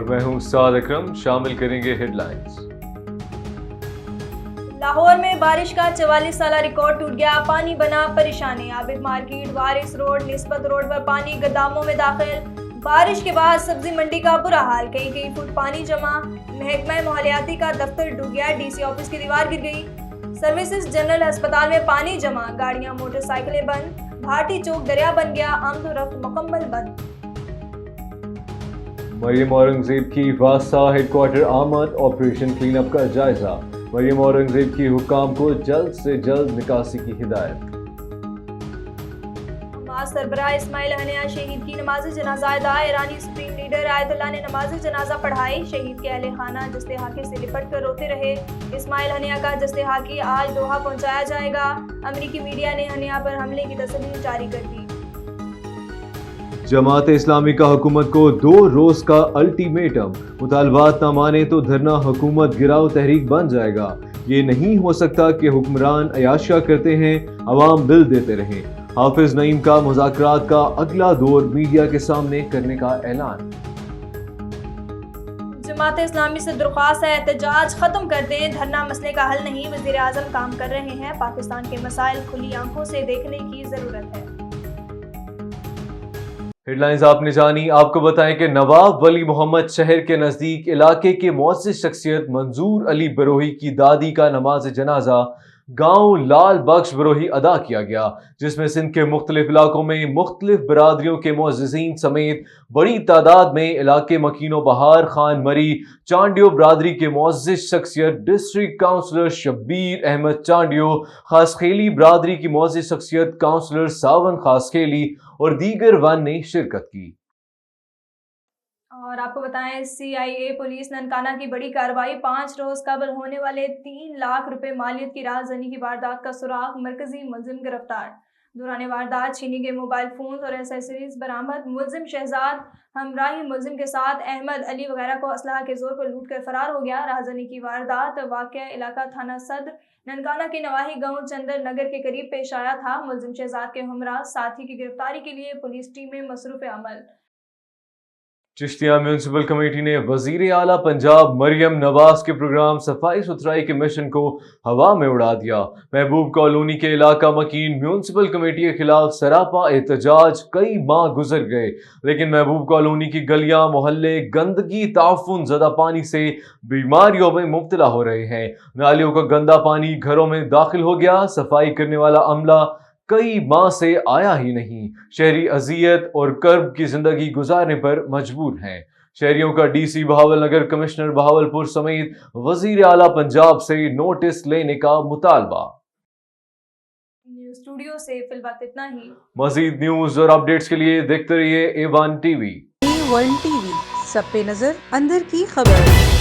اور میں ہوں سعد اکرم. شامل کریں گے ہیڈ لائنز. لاہور میں بارش کا 44 سالہ ریکارڈ ٹوٹ گیا. پانی بنا پریشانی. عابد مارکیٹ، وارث روڈ، نسبت روڈ پر پانی گوداموں میں داخل. بارش کے بعد سبزی منڈی کا برا حال. کئی فٹ پانی جمع. محکمہ ماحولیاتی کا دفتر ڈوب گیا. ڈی سی آفس کی دیوار گر گئی. سروسز جنرل ہسپتال میں پانی جمع. گاڑیاں موٹر سائیکلیں بند. بھارتی چوک دریا بن گیا. آمد و رفت مکمل بند. مریم اورنگزیب کی واسطہ ہیڈ کوارٹر آمد. آپریشن کلین اپ کا جائزہ. مریم اورنگزیب کی حکام کو جلد سے جلد نکاسی کی ہدایت. حماس سربراہ اسماعیل ہنیہ شہید کی نماز جنازہ ادا. ایرانی سپریم لیڈر آیت اللہ نے نماز جنازہ پڑھائی. شہید کے اہل خانہ جستے حاکی سے لپٹ کر روتے رہے. اسماعیل ہنیہ کا جستے حاکی آج دوحہ پہنچایا جائے گا. امریکی میڈیا نے ہنیہ پر حملے کی تصویر جاری کر دی. جماعت اسلامی کا حکومت کو 2 روز کا الٹیمیٹم. مطالبات نہ مانے تو دھرنا حکومت گراؤ تحریک بن جائے گا. یہ نہیں ہو سکتا کہ حکمران عیاشیاں کرتے ہیں، عوام بل دیتے رہیں. حافظ نعیم کا مذاکرات کا اگلا دور میڈیا کے سامنے کرنے کا اعلان. جماعت اسلامی سے درخواست ہے احتجاج ختم کر دیں. دھرنا مسئلے کا حل نہیں. وزیر اعظم کام کر رہے ہیں. پاکستان کے مسائل کھلی آنکھوں سے دیکھنے کی ضرورت ہے. ہیڈ لائنز آپ نے جانی. آپ کو بتائیں کہ نواب ولی محمد شہر کے نزدیک علاقے کے معزز شخصیت منظور علی بروہی کی دادی کا نماز جنازہ گاؤں لال بخش بروہی ادا کیا گیا، جس میں سندھ کے مختلف علاقوں میں مختلف برادریوں کے معززین سمیت بڑی تعداد میں علاقے مکین و بہار خان مری چانڈیو برادری کے معزز شخصیت ڈسٹرکٹ کاؤنسلر شبیر احمد چانڈیو، خاص خیلی برادری کی معزز شخصیت کاؤنسلر ساون خاص خیلی اور دیگر ون نے شرکت کی. اور آپ کو بتائیں سی آئی اے پولیس ننکانہ کی بڑی کارروائی. 5 روز قبل ہونے والے 3 لاکھ روپے مالیت کی راز زنی کی واردات کا سراغ. مرکزی ملزم گرفتار. دوران واردات چھینی گئے موبائل فونز اور ایسیسریز برآمد. ملزم شہزاد ہمراہی ملزم کے ساتھ احمد علی وغیرہ کو اسلحہ کے زور پر لوٹ کر فرار ہو گیا. رازنی کی واردات واقعہ علاقہ تھانہ صدر ننکانہ کے نواحی گاؤں چندر نگر کے قریب پیش آیا تھا. ملزم شہزاد کے ہمراہ ساتھی کی گرفتاری کے لیے پولیس ٹیمیں مصروف عمل. چشتیہ میونسپل کمیٹی نے وزیر اعلیٰ پنجاب مریم نواز کے پروگرام صفائی ستھرائی کے مشن کو ہوا میں اڑا دیا. محبوب کالونی کے علاقہ مکین میونسپل کمیٹی کے خلاف سراپا احتجاج. کئی ماہ گزر گئے لیکن محبوب کالونی کی گلیاں محلے گندگی تعفن زدہ پانی سے بیماریوں میں مبتلا ہو رہے ہیں. نالیوں کا گندا پانی گھروں میں داخل ہو گیا. صفائی کرنے والا عملہ کئی ماہ سے آیا ہی نہیں. شہری اذیت اور کرب کی زندگی گزارنے پر مجبور ہیں. شہریوں کا D C Bahawalnagar commissioner Bahawalpur سمیت وزیر اعلیٰ پنجاب سے نوٹس لینے کا مطالبہ. نیوز اسٹوڈیو سے فی الوقت اتنا ہی. مزید نیوز اور اپڈیٹس کے لیے دیکھتے رہیے A1 TV. A1 TV سب پہ نظر اندر کی خبر.